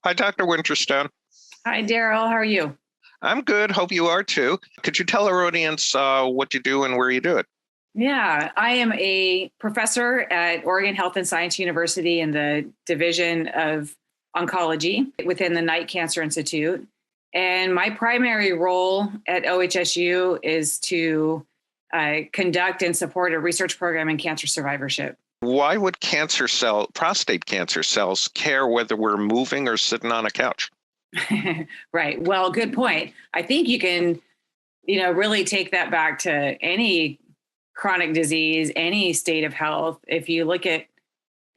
Hi, Dr. Winter-Stone. Hi, Darryl. How are you? I'm good. Hope you are too. Could you tell our audience what you do and where you do it? Yeah, I am a professor at Oregon Health and Science University in the Division of Oncology within the Knight Cancer Institute. And my primary role at OHSU is to conduct and support a research program in cancer survivorship. Why would prostate cancer cells care whether we're moving or sitting on a couch? Right. Well, good point. I think you can, really take that back to any chronic disease, any state of health. If you look at,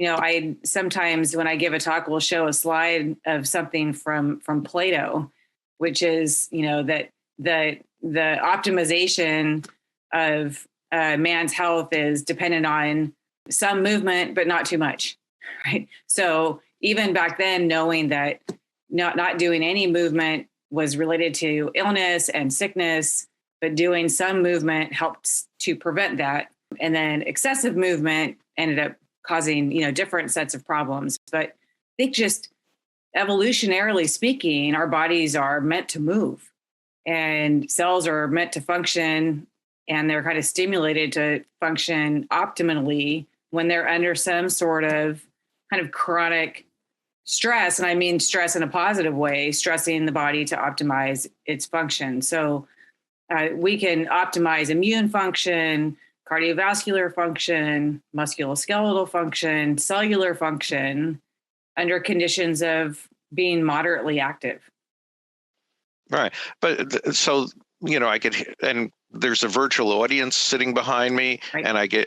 I sometimes when I give a talk, will show a slide of something from Plato, which is, that the optimization of man's health is dependent on some movement, but not too much. Right. So even back then, knowing that not doing any movement was related to illness and sickness, but doing some movement helped to prevent that. And then excessive movement ended up causing, different sets of problems. But I think just evolutionarily speaking, our bodies are meant to move and cells are meant to function, and they're kind of stimulated to function optimally when they're under some sort of kind of chronic stress. And I mean stress in a positive way, stressing the body to optimize its function. So we can optimize immune function, cardiovascular function, musculoskeletal function, cellular function under conditions of being moderately active. Right. But so, I get, and there's a virtual audience sitting behind me, right.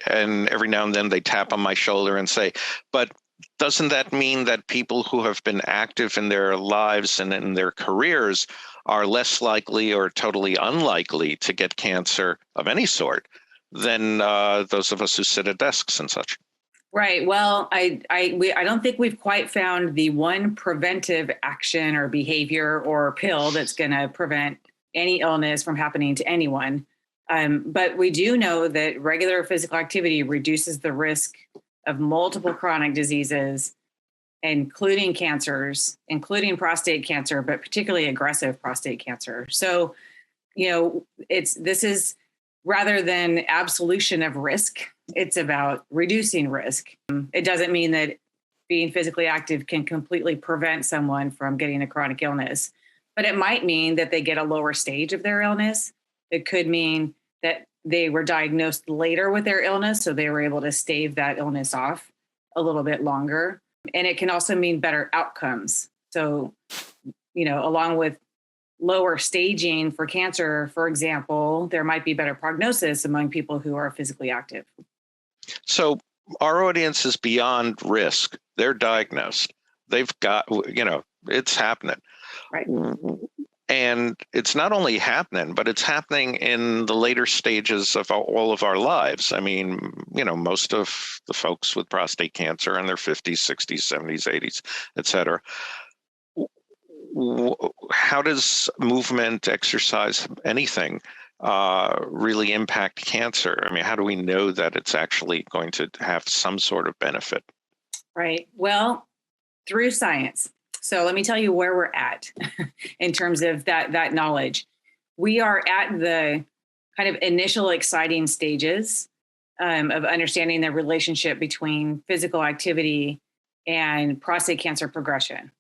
And every now and then they tap on my shoulder and say, but doesn't that mean that people who have been active in their lives and in their careers are less likely or totally unlikely to get cancer of any sort than those of us who sit at desks and such? Right. Well, I don't think we've quite found the one preventive action or behavior or pill that's going to prevent any illness from happening to anyone. But we do know that regular physical activity reduces the risk of multiple chronic diseases, including cancers, including prostate cancer, but particularly aggressive prostate cancer. So, this is rather than absolution of risk, it's about reducing risk. It doesn't mean that being physically active can completely prevent someone from getting a chronic illness, but it might mean that they get a lower stage of their illness. It could mean that they were diagnosed later with their illness, so they were able to stave that illness off a little bit longer. And it can also mean better outcomes. So, along with lower staging for cancer, for example, there might be better prognosis among people who are physically active. So our audience is beyond risk. They're diagnosed. They've got, it's happening. Right. And it's not only happening, but it's happening in the later stages of all of our lives. I mean, most of the folks with prostate cancer are in their 50s, 60s, 70s, 80s, et cetera. How does movement, exercise, anything really impact cancer? I mean, how do we know that it's actually going to have some sort of benefit? Right. Well, through science. So let me tell you where we're at in terms of that knowledge. We are at the kind of initial exciting stages of understanding the relationship between physical activity and prostate cancer progression.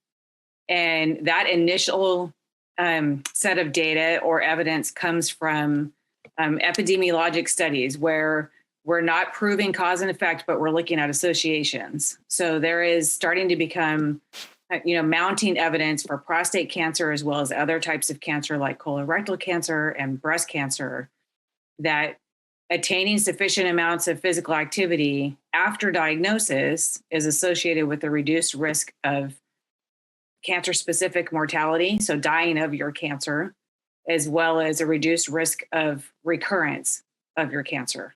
And that initial set of data or evidence comes from epidemiologic studies where we're not proving cause and effect, but we're looking at associations. So there is starting to become mounting evidence for prostate cancer as well as other types of cancer like colorectal cancer and breast cancer that attaining sufficient amounts of physical activity after diagnosis is associated with a reduced risk of cancer-specific mortality, so dying of your cancer, as well as a reduced risk of recurrence of your cancer.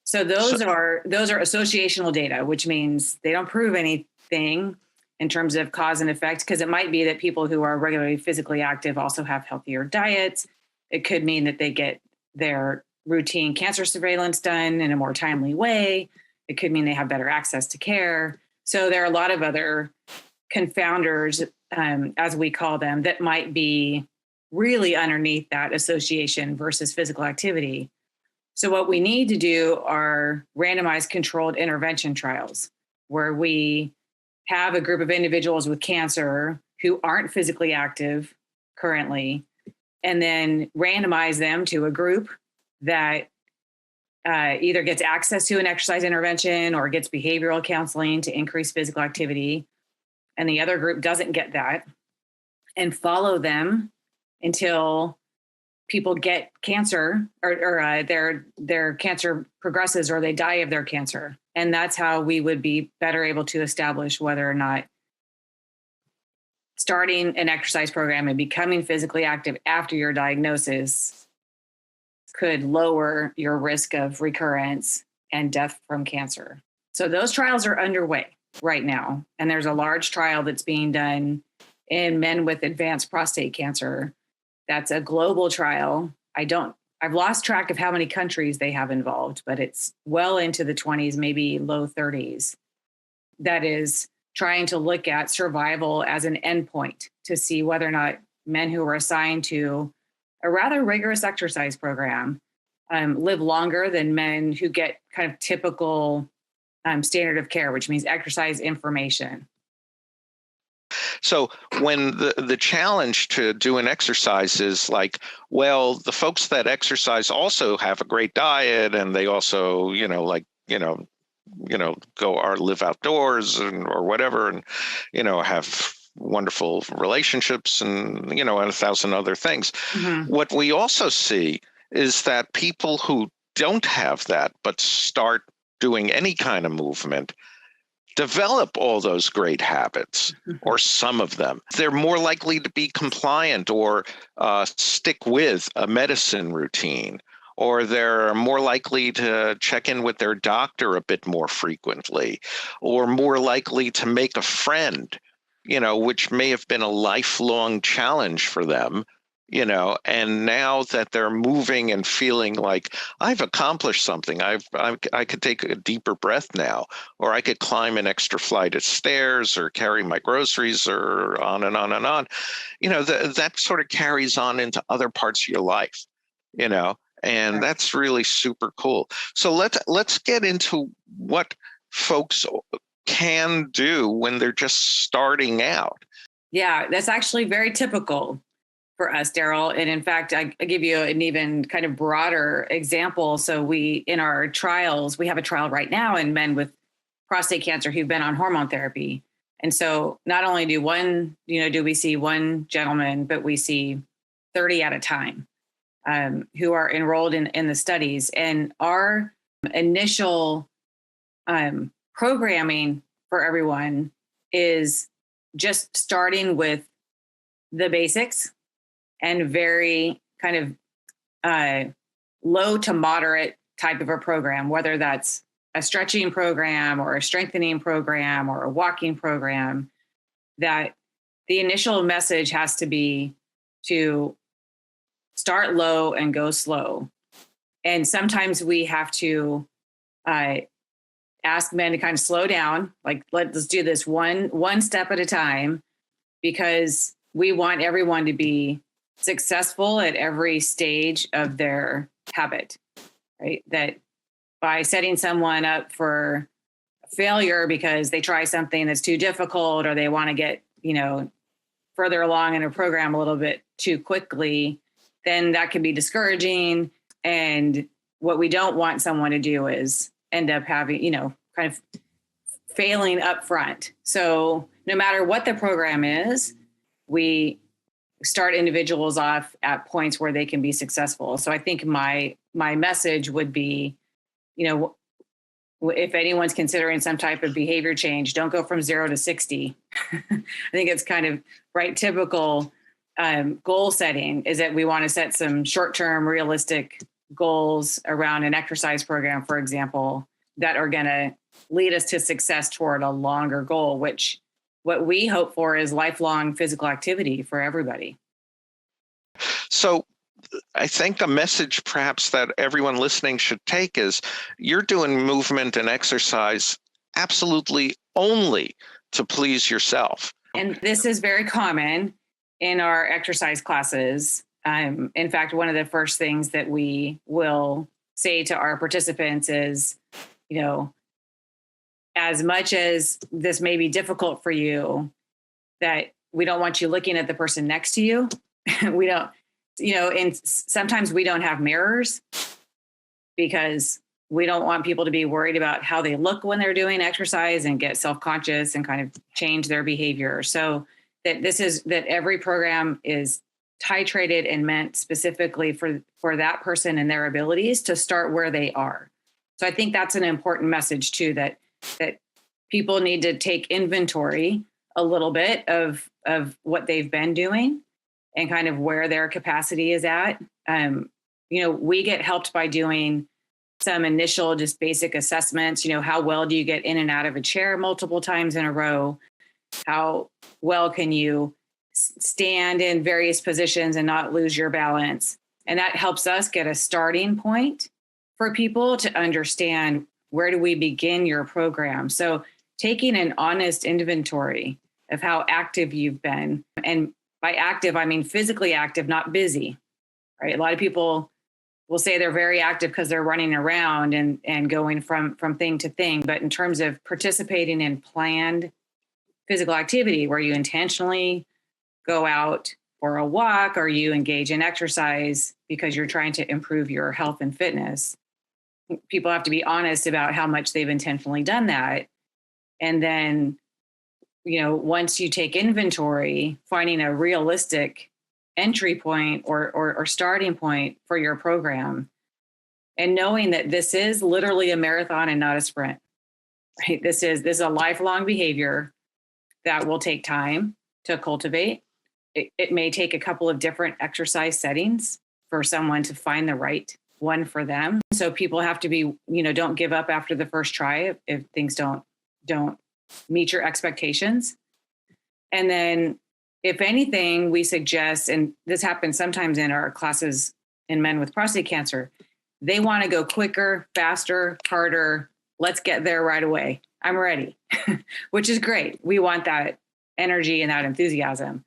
So those are associational data, which means they don't prove anything in terms of cause and effect, because it might be that people who are regularly physically active also have healthier diets. It could mean that they get their routine cancer surveillance done in a more timely way. It could mean they have better access to care. So there are a lot of other confounders as we call them, that might be really underneath that association versus physical activity. So what we need to do are randomized controlled intervention trials where we have a group of individuals with cancer who aren't physically active currently, and then randomize them to a group that either gets access to an exercise intervention or gets behavioral counseling to increase physical activity, and the other group doesn't get that, and follow them until people get cancer or their cancer progresses or they die of their cancer. And that's how we would be better able to establish whether or not starting an exercise program and becoming physically active after your diagnosis could lower your risk of recurrence and death from cancer. So those trials are underway right now. And there's a large trial that's being done in men with advanced prostate cancer. That's a global trial. I've lost track of how many countries they have involved, but it's well into the 20s, maybe low 30s. That is trying to look at survival as an endpoint to see whether or not men who were assigned to a rather rigorous exercise program live longer than men who get kind of typical standard of care, which means exercise information. So when the challenge to do an exercise is like, well, the folks that exercise also have a great diet and they also, go or live outdoors or whatever, and, have wonderful relationships and, and 1,000 other things. Mm-hmm. What we also see is that people who don't have that, but start doing any kind of movement, develop all those great habits, or some of them. They're more likely to be compliant or stick with a medicine routine, or they're more likely to check in with their doctor a bit more frequently, or more likely to make a friend, which may have been a lifelong challenge for them. And now that they're moving and feeling like I've accomplished something, I could take a deeper breath now, or I could climb an extra flight of stairs or carry my groceries or on and on and on. That sort of carries on into other parts of your life, and that's really super cool. So let's get into what folks can do when they're just starting out. Yeah, that's actually very typical for us, Darryl. And in fact, I give you an even kind of broader example. So in our trials, we have a trial right now in men with prostate cancer who've been on hormone therapy. And so not only do we see one gentleman, but we see 30 at a time who are enrolled in the studies. And our initial programming for everyone is just starting with the basics and very kind of low to moderate type of a program, whether that's a stretching program or a strengthening program or a walking program, that the initial message has to be to start low and go slow. And sometimes we have to ask men to kind of slow down, like let's do this one step at a time, because we want everyone to be successful at every stage of their habit, right? That by setting someone up for failure because they try something that's too difficult or they want to get, further along in a program a little bit too quickly, then that can be discouraging. And what we don't want someone to do is end up having, kind of failing up front. So no matter what the program is, we start individuals off at points where they can be successful. So I think my message would be, if anyone's considering some type of behavior change, don't go from 0 to 60. I think it's kind of typical goal setting is that we want to set some short-term realistic goals around an exercise program, for example, that are going to lead us to success toward a longer goal, which what we hope for is lifelong physical activity for everybody. So I think a message perhaps that everyone listening should take is you're doing movement and exercise absolutely only to please yourself. And this is very common in our exercise classes. In fact, one of the first things that we will say to our participants is, as much as this may be difficult for you, that we don't want you looking at the person next to you. We don't, and sometimes we don't have mirrors because we don't want people to be worried about how they look when they're doing exercise and get self-conscious and kind of change their behavior. So that every program is titrated and meant specifically for that person and their abilities to start where they are. So I think that's an important message too, that people need to take inventory a little bit of what they've been doing and kind of where their capacity is at. We get helped by doing some initial just basic assessments. How well do you get in and out of a chair multiple times in a row? How well can you stand in various positions and not lose your balance? And that helps us get a starting point for people to understand, where do we begin your program? So taking an honest inventory of how active you've been. And by active, I mean physically active, not busy, right? A lot of people will say they're very active because they're running around and going from thing to thing. But in terms of participating in planned physical activity where you intentionally go out for a walk or you engage in exercise because you're trying to improve your health and fitness, people have to be honest about how much they've intentionally done that. And then, once you take inventory, finding a realistic entry point or starting point for your program, and knowing that this is literally a marathon and not a sprint, right? This is a lifelong behavior that will take time to cultivate. It may take a couple of different exercise settings for someone to find the right one for them. So people have to be, don't give up after the first try if things don't meet your expectations. And then if anything, we suggest, and this happens sometimes in our classes in men with prostate cancer, they want to go quicker, faster, harder. Let's get there right away. I'm ready, which is great. We want that energy and that enthusiasm.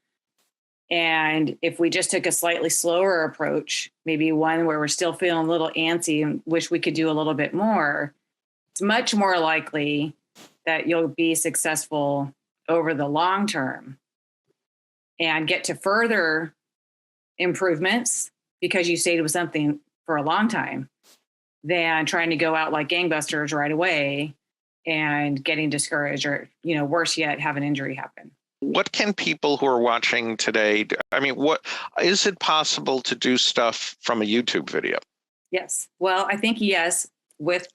And if we just took a slightly slower approach, maybe one where we're still feeling a little antsy and wish we could do a little bit more, it's much more likely that you'll be successful over the long term and get to further improvements because you stayed with something for a long time than trying to go out like gangbusters right away and getting discouraged or, worse yet, have an injury happen. What can people who are watching today do? I mean, what is it possible to do stuff from a YouTube video? Yes. Well, I think yes, with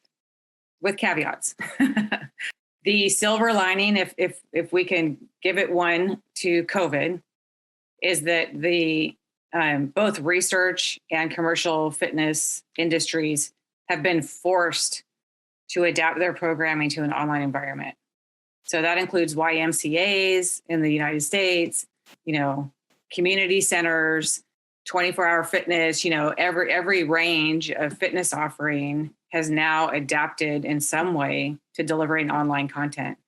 caveats. The silver lining, if we can give it one to COVID, is that the both research and commercial fitness industries have been forced to adapt their programming to an online environment. So that includes YMCAs in the United States, community centers, 24-hour fitness, every range of fitness offering has now adapted in some way to delivering online content.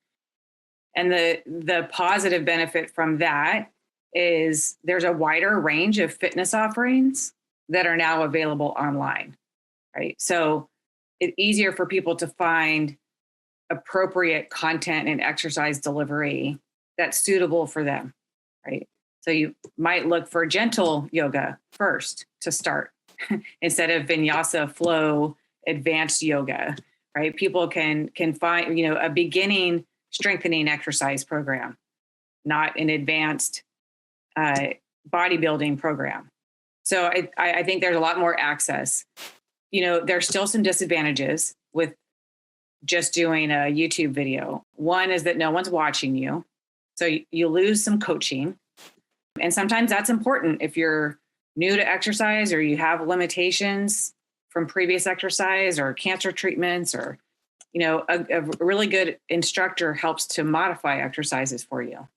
And the positive benefit from that is there's a wider range of fitness offerings that are now available online, right? So it's easier for people to find appropriate content and exercise delivery that's suitable for them, right? So you might look for gentle yoga first to start instead of vinyasa flow advanced yoga, right? People can find, a beginning strengthening exercise program, not an advanced bodybuilding program. So I think there's a lot more access. There's still some disadvantages with just doing a YouTube video. One is that no one's watching you. So you lose some coaching. And sometimes that's important if you're new to exercise or you have limitations from previous exercise or cancer treatments or, a really good instructor helps to modify exercises for you.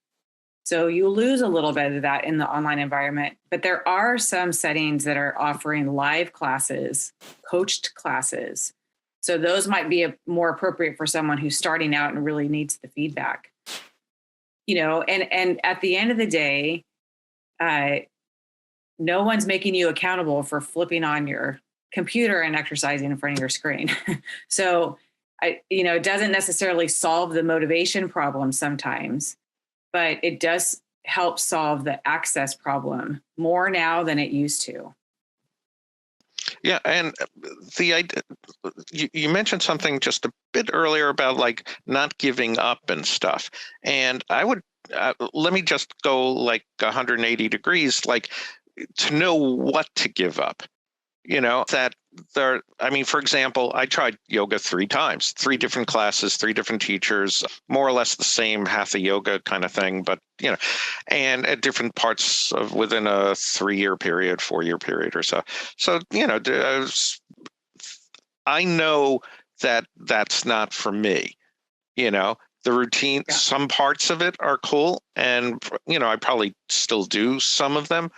So you lose a little bit of that in the online environment, but there are some settings that are offering live classes, coached classes. So those might be more appropriate for someone who's starting out and really needs the feedback. and at the end of the day, no one's making you accountable for flipping on your computer and exercising in front of your screen. So, it doesn't necessarily solve the motivation problem sometimes, but it does help solve the access problem more now than it used to. Yeah, and the idea, you mentioned something just a bit earlier about like not giving up and stuff. And I would let me just go like 180 degrees, like to know what to give up. That there, for example, I tried yoga 3 times, 3 different classes, 3 different teachers, more or less the same hatha yoga kind of thing, but, and at different parts of within a 3-year period, 4-year period or so. So, I know that that's not for me, the routine, Yeah. Some parts of it are cool. And, I probably still do some of them,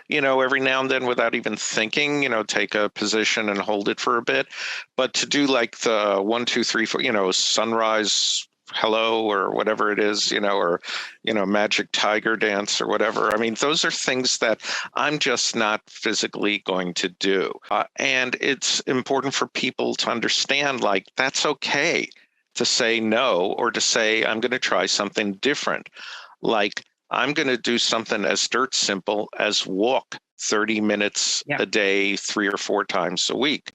every now and then without even thinking, take a position and hold it for a bit. But to do like the 1, 2, 3, 4, sunrise, hello, or whatever it is, or, magic tiger dance or whatever. Those are things that I'm just not physically going to do. And it's important for people to understand, like, that's okay to say no, or to say, I'm going to try something different. Like, I'm going to do something as dirt simple as walk 30 minutes a day, 3 or 4 times a week.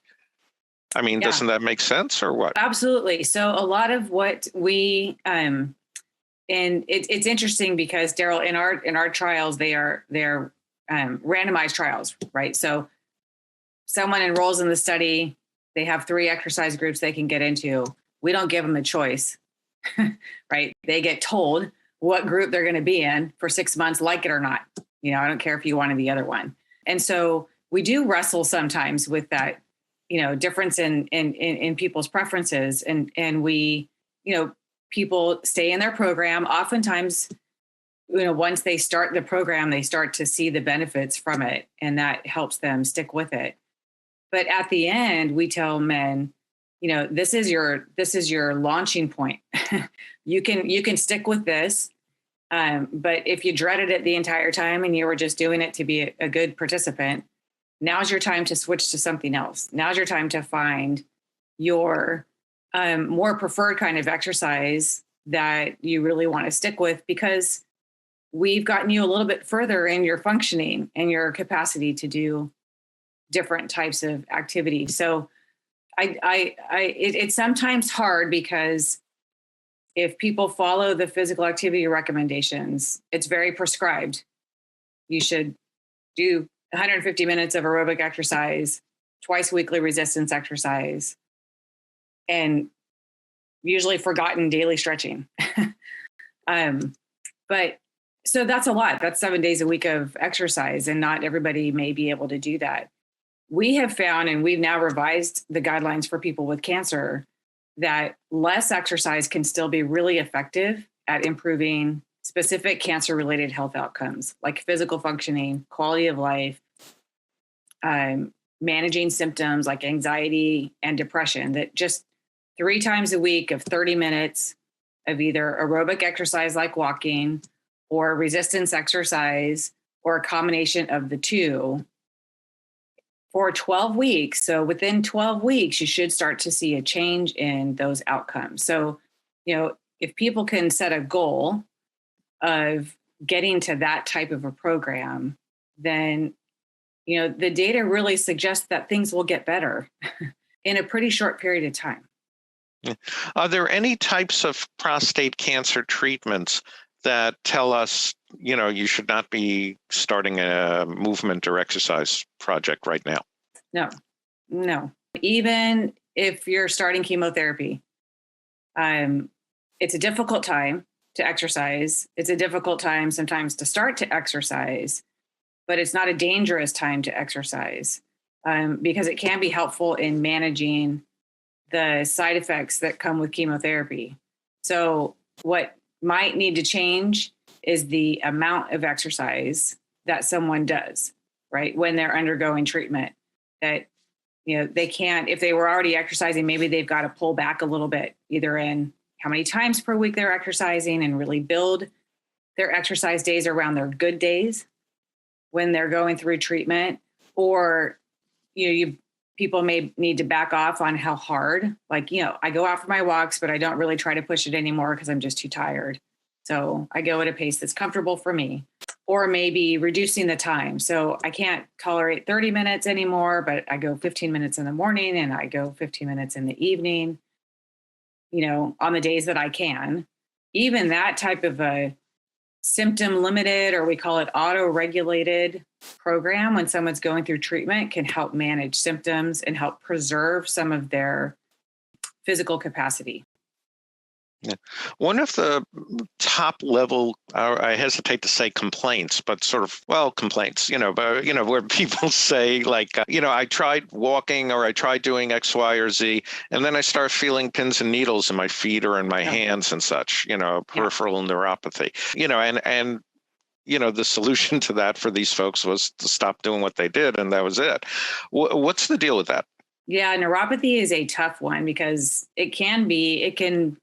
Doesn't that make sense or what? Absolutely. So a lot of what we, and it's interesting because Darryl, in our trials, they're randomized trials, right? So someone enrolls in the study, they have 3 exercise groups they can get into. We don't give them a choice, right? They get told what group they're going to be in for 6 months, like it or not. I don't care if you wanted the other one. And so we do wrestle sometimes with that, difference in people's preferences. And we, people stay in their program. Oftentimes, once they start the program, they start to see the benefits from it, and that helps them stick with it. But at the end, we tell men, this is your launching point. you can stick with this. But if you dreaded it the entire time and you were just doing it to be a good participant, now's your time to switch to something else. Now's your time to find your more preferred kind of exercise that you really want to stick with, because we've gotten you a little bit further in your functioning and your capacity to do different types of activity. So it's sometimes hard, because if people follow the physical activity recommendations, it's very prescribed. You should do 150 minutes of aerobic exercise, twice weekly resistance exercise, and usually forgotten daily stretching. But so that's a lot. That's 7 days a week of exercise, and not everybody may be able to do that. We have found, and we've now revised the guidelines for people with cancer, that less exercise can still be really effective at improving specific cancer-related health outcomes, like physical functioning, quality of life, managing symptoms like anxiety and depression. That just 3 times a week of 30 minutes of either aerobic exercise like walking, or resistance exercise, or a combination of the two, for 12 weeks. So within 12 weeks, you should start to see a change in those outcomes. So, if people can set a goal of getting to that type of a program, then, the data really suggests that things will get better in a pretty short period of time. Are there any types of prostate cancer treatments that tell us, you should not be starting a movement or exercise project right now? No. Even if you're starting chemotherapy, it's a difficult time to exercise. It's a difficult time sometimes to start to exercise, but it's not a dangerous time to exercise, because it can be helpful in managing the side effects that come with chemotherapy. So what might need to change is the amount of exercise that someone does, right, when they're undergoing treatment. That, they can't, if they were already exercising, maybe they've got to pull back a little bit, either in how many times per week they're exercising, and really build their exercise days around their good days when they're going through treatment, or, people may need to back off on how hard, like, I go out for my walks, but I don't really try to push it anymore because I'm just too tired. So I go at a pace that's comfortable for me, or maybe reducing the time. So I can't tolerate 30 minutes anymore, but I go 15 minutes in the morning and I go 15 minutes in the evening, on the days that I can. Even that type of a symptom limited, or we call it auto-regulated program when someone's going through treatment, can help manage symptoms and help preserve some of their physical capacity. Yeah. One of the top level, I hesitate to say complaints, but sort of, complaints, where people say like, I tried walking or I tried doing X, Y, or Z, and then I start feeling pins and needles in my feet or in my hands and such, peripheral neuropathy, and the solution to that for these folks was to stop doing what they did. And that was it. What's the deal with that? Yeah, neuropathy is a tough one because it can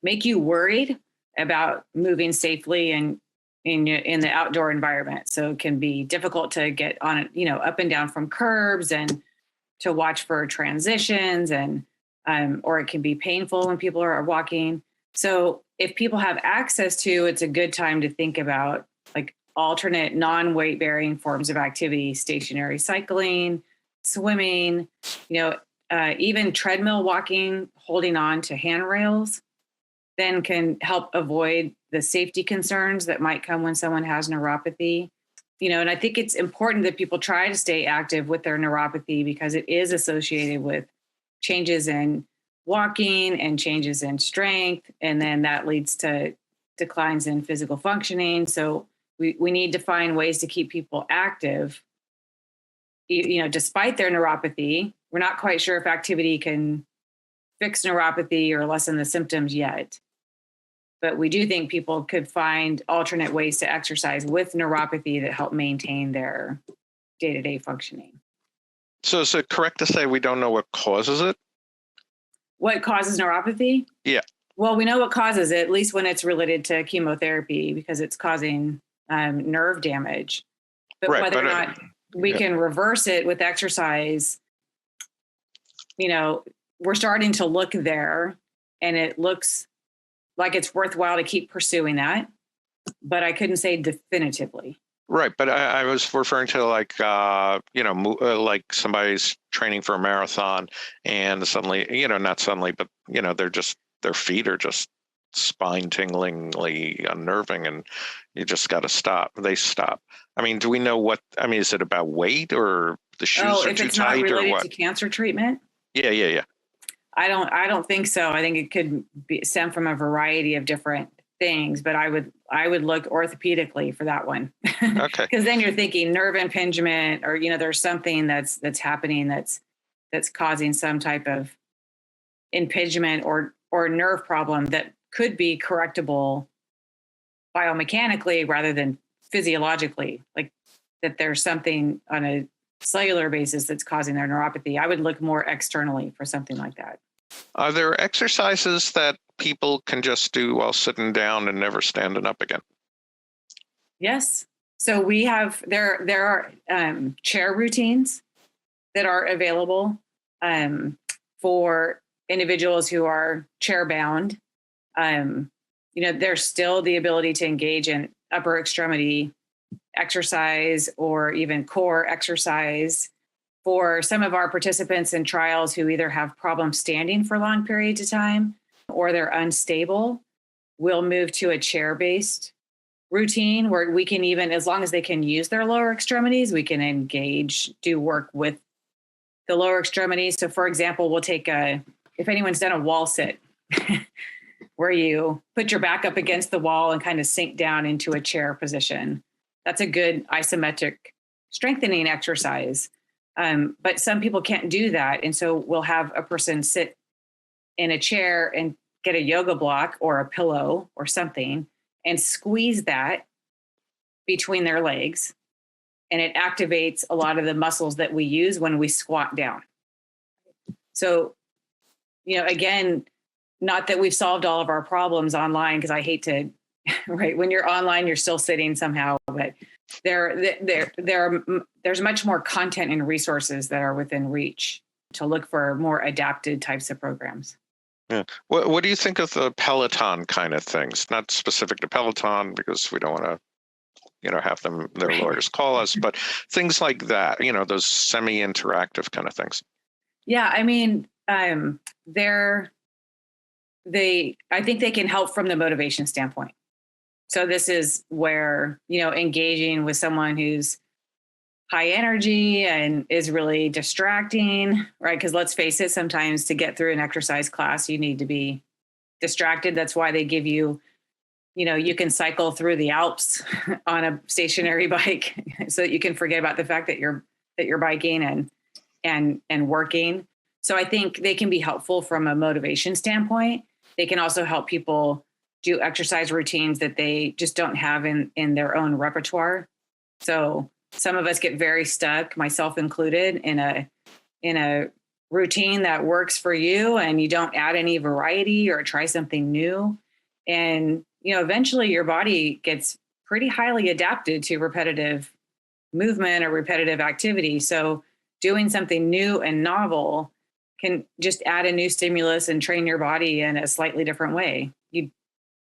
make you worried about moving safely and in the outdoor environment. So it can be difficult to get on, up and down from curbs and to watch for transitions, and or it can be painful when people are walking. So if people have access to, it's a good time to think about like alternate non-weight bearing forms of activity, stationary cycling, swimming, even treadmill walking, holding on to handrails, then can help avoid the safety concerns that might come when someone has neuropathy. And I think it's important that people try to stay active with their neuropathy because it is associated with changes in walking and changes in strength. And then that leads to declines in physical functioning. So we need to find ways to keep people active, despite their neuropathy. We're not quite sure if activity can fix neuropathy or lessen the symptoms yet. But we do think people could find alternate ways to exercise with neuropathy that help maintain their day-to-day functioning. So is it correct to say we don't know what causes it? What causes neuropathy? Yeah. Well, we know what causes it, at least when it's related to chemotherapy, because it's causing nerve damage. But whether or not we can reverse it with exercise, we're starting to look there, and it looks like it's worthwhile to keep pursuing that, but I couldn't say definitively. Right, but I was referring to like, like somebody's training for a marathon and suddenly, not suddenly, but, their feet are just spine-tinglingly unnerving and you just got to stop. They stop. I mean, do we know is it about weight or the shoes are too tight or what? If it's not related to cancer treatment? Yeah. I don't think so. I think it could stem from a variety of different things, but I would look orthopedically for that one. Okay. Because then you're thinking nerve impingement, or there's something that's happening that's causing some type of impingement or nerve problem that could be correctable biomechanically rather than physiologically, like that there's something on a cellular basis that's causing their neuropathy. I would look more externally for something like that. Are there exercises that people can just do while sitting down and never standing up again? Yes. So we have, there are chair routines that are available for individuals who are chair bound. There's still the ability to engage in upper extremity exercise or even core exercise. For some of our participants in trials who either have problems standing for long periods of time or they're unstable, we'll move to a chair-based routine where we can even, as long as they can use their lower extremities, we can do work with the lower extremities. So for example, we'll take if anyone's done a wall sit, where you put your back up against the wall and kind of sink down into a chair position. That's a good isometric strengthening exercise. But some people can't do that. And so we'll have a person sit in a chair and get a yoga block or a pillow or something and squeeze that between their legs. And it activates a lot of the muscles that we use when we squat down. So, again, not that we've solved all of our problems online, because I hate to right? When you're online, you're still sitting somehow, but there's much more content and resources that are within reach to look for more adapted types of programs. Yeah. What do you think of the Peloton kind of things? Not specific to Peloton, because we don't want to, have their lawyers call us, but things like that, those semi-interactive kind of things. Yeah, I mean, I think they can help from the motivation standpoint. So this is where, engaging with someone who's high energy and is really distracting, right? Because let's face it, sometimes to get through an exercise class, you need to be distracted. That's why they give you, you can cycle through the Alps on a stationary bike so that you can forget about the fact that you're biking and working. So I think they can be helpful from a motivation standpoint. They can also help people do exercise routines that they just don't have in their own repertoire. So some of us get very stuck, myself included, in a routine that works for you, and you don't add any variety or try something new. And, eventually your body gets pretty highly adapted to repetitive movement or repetitive activity. So doing something new and novel can just add a new stimulus and train your body in a slightly different way.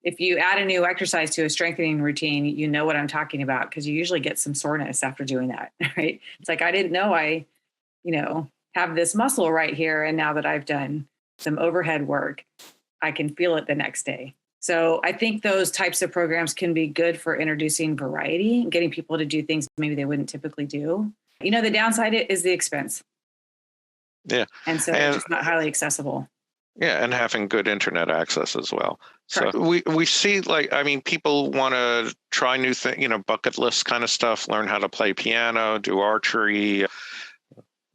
If you add a new exercise to a strengthening routine, you know what I'm talking about, because you usually get some soreness after doing that, right? It's like, I didn't know I, have this muscle right here. And now that I've done some overhead work, I can feel it the next day. So I think those types of programs can be good for introducing variety and getting people to do things maybe they wouldn't typically do. The downside is the expense. Yeah. And so they're just not highly accessible. Yeah, and having good internet access as well. Correct. So we see, people want to try new things, bucket list kind of stuff, learn how to play piano, do archery.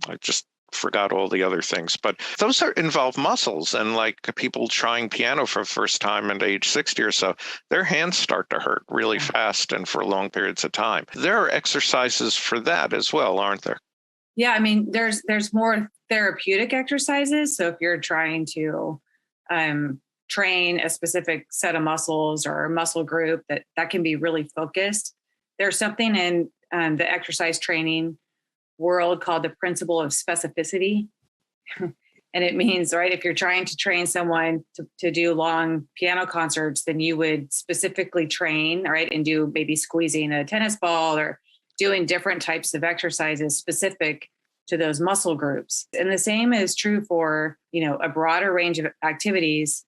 I just forgot all the other things, but those involve muscles, and people trying piano for the first time at age 60 or so, their hands start to hurt really fast and for long periods of time. There are exercises for that as well, aren't there? Yeah, I mean, there's more therapeutic exercises. So if you're trying to train a specific set of muscles or a muscle group that can be really focused, there's something in the exercise training world called the principle of specificity. And it means, right, if you're trying to train someone to do long piano concerts, then you would specifically train, right, and do maybe squeezing a tennis ball or doing different types of exercises specific to those muscle groups. And the same is true for, a broader range of activities.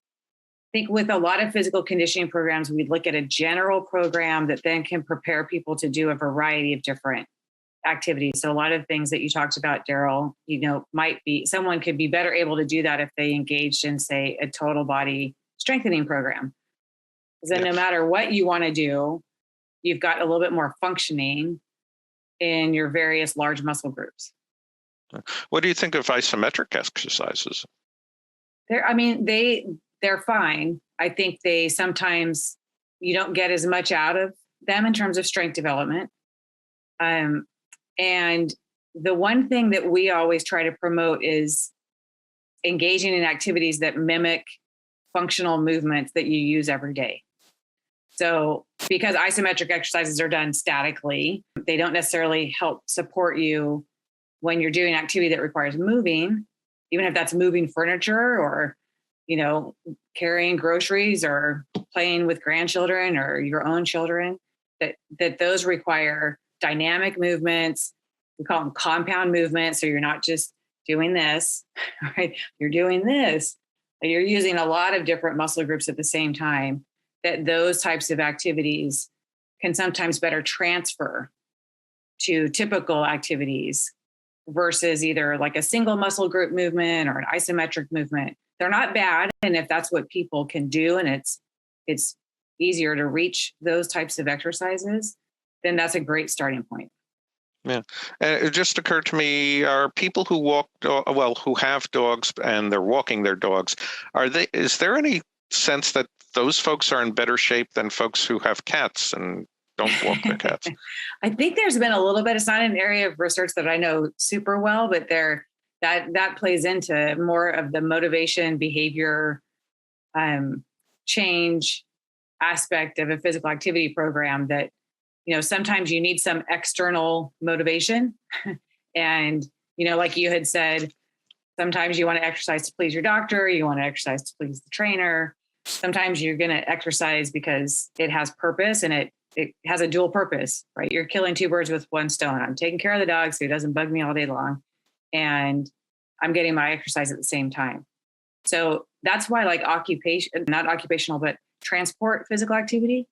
I think with a lot of physical conditioning programs, we'd look at a general program that then can prepare people to do a variety of different activities. So a lot of things that you talked about, Darryl, might be, someone could be better able to do that if they engaged in, say, a total body strengthening program. Because then no matter what you want to do, you've got a little bit more functioning in your various large muscle groups. What do you think of isometric exercises? They're fine. I think they sometimes, you don't get as much out of them in terms of strength development. And the one thing that we always try to promote is engaging in activities that mimic functional movements that you use every day. So because isometric exercises are done statically, they don't necessarily help support you when you're doing activity that requires moving, even if that's moving furniture or, carrying groceries or playing with grandchildren or your own children, that those require dynamic movements. We call them compound movements. So you're not just doing this, right? You're doing this. You're using a lot of different muscle groups at the same time. That those types of activities can sometimes better transfer to typical activities versus either like a single muscle group movement or an isometric movement. They're not bad. And if that's what people can do and it's easier to reach those types of exercises, then that's a great starting point. Yeah. It just occurred to me, are people who who have dogs and they're walking their dogs, is there any sense that those folks are in better shape than folks who have cats and don't walk their cats? I think there's been a little bit, it's not an area of research that I know super well, but that plays into more of the motivation, behavior, change aspect of a physical activity program that, sometimes you need some external motivation. And, like you had said, sometimes you want to exercise to please your doctor, you want to exercise to please the trainer. Sometimes you're going to exercise because it has purpose, and it has a dual purpose, right? You're killing two birds with one stone. I'm taking care of the dog so he doesn't bug me all day long, and I'm getting my exercise at the same time. So that's why, like, not occupational, but transport physical activity.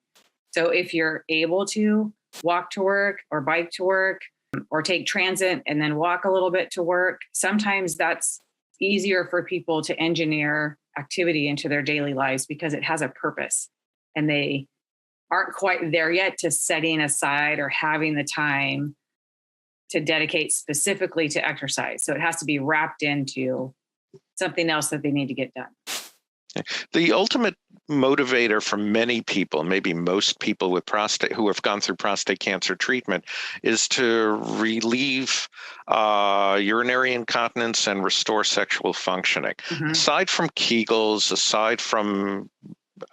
So if you're able to walk to work or bike to work or take transit and then walk a little bit to work, sometimes that's easier for people to engineer activity into their daily lives because it has a purpose, and they aren't quite there yet to setting aside or having the time to dedicate specifically to exercise. So it has to be wrapped into something else that they need to get done. The ultimate motivator for many people, maybe most people with prostate who have gone through prostate cancer treatment, is to relieve urinary incontinence and restore sexual functioning. Mm-hmm. Aside from Kegels, aside from,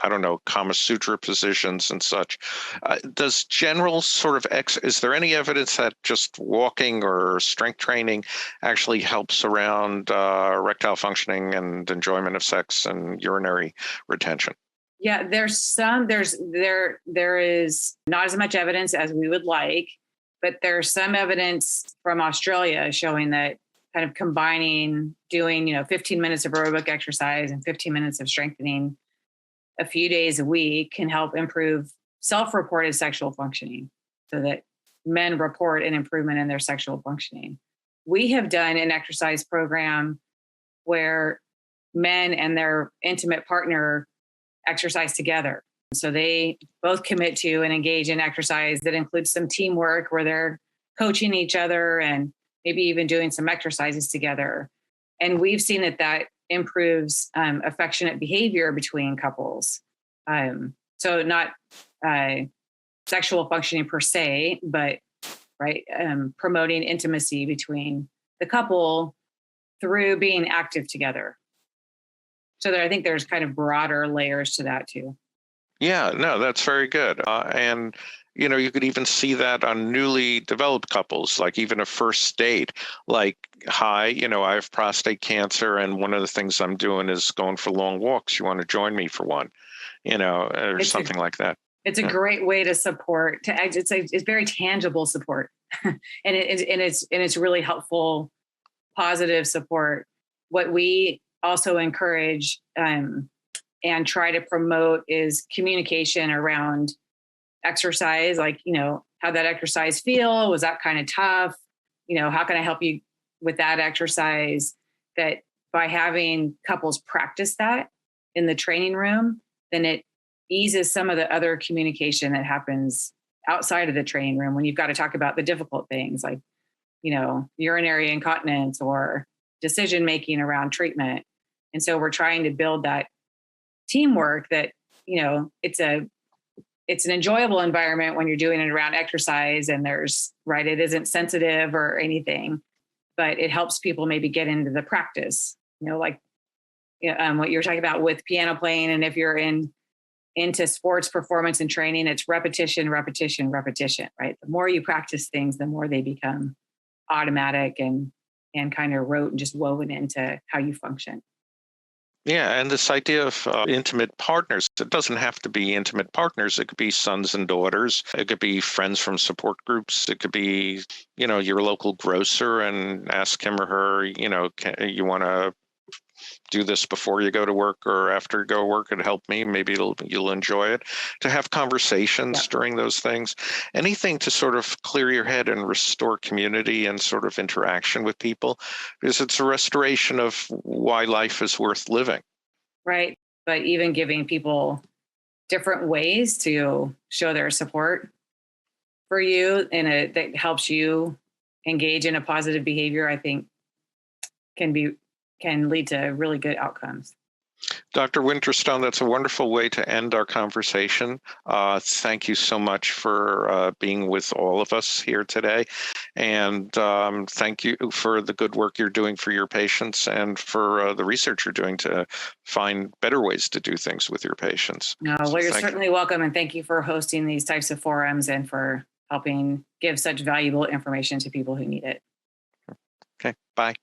I don't know, Kama Sutra positions and such, does general sort of is there any evidence that just walking or strength training actually helps around erectile functioning and enjoyment of sex and urinary retention? Yeah, there is not as much evidence as we would like, but there's some evidence from Australia showing that kind of combining doing, 15 minutes of aerobic exercise and 15 minutes of strengthening a few days a week can help improve self-reported sexual functioning, so that men report an improvement in their sexual functioning. We have done an exercise program where men and their intimate partner exercise together. So they both commit to and engage in exercise that includes some teamwork where they're coaching each other and maybe even doing some exercises together. And we've seen that improves affectionate behavior between couples. So not sexual functioning per se, but promoting intimacy between the couple through being active together. So I think there's kind of broader layers to that too. Yeah, no, that's very good. And you could even see that on newly developed couples, like even a first date, like, hi, I have prostate cancer, and one of the things I'm doing is going for long walks. You want to join me for one, or something like that. It's a great way to support. It's very tangible support, and it's really helpful, positive support. What we also encourage and try to promote is communication around exercise, like, how'd that exercise feel? Was that kind of tough? How can I help you with that exercise? That by having couples practice that in the training room, then it eases some of the other communication that happens outside of the training room when you've got to talk about the difficult things like, urinary incontinence or decision-making around treatment. And so we're trying to build that teamwork that, it's an enjoyable environment when you're doing it around exercise, and it isn't sensitive or anything, but it helps people maybe get into the practice, what you're talking about with piano playing. And if you're into sports performance and training, it's repetition, repetition, repetition, right? The more you practice things, the more they become automatic and kind of rote and just woven into how you function. Yeah, and this idea of intimate partners, it doesn't have to be intimate partners. It could be sons and daughters. It could be friends from support groups. It could be, your local grocer, and ask him or her, you want to do this before you go to work or after you go to work, and help me. Maybe you'll enjoy it. To have conversations during those things, anything to sort of clear your head and restore community and sort of interaction with people, because it's a restoration of why life is worth living. Right. But even giving people different ways to show their support for you and that helps you engage in a positive behavior, I think can lead to really good outcomes. Dr. Winter-Stone, that's a wonderful way to end our conversation. Thank you so much for being with all of us here today. And thank you for the good work you're doing for your patients and for the research you're doing to find better ways to do things with your patients. No, well, you're certainly welcome. And thank you for hosting these types of forums and for helping give such valuable information to people who need it. Okay, bye.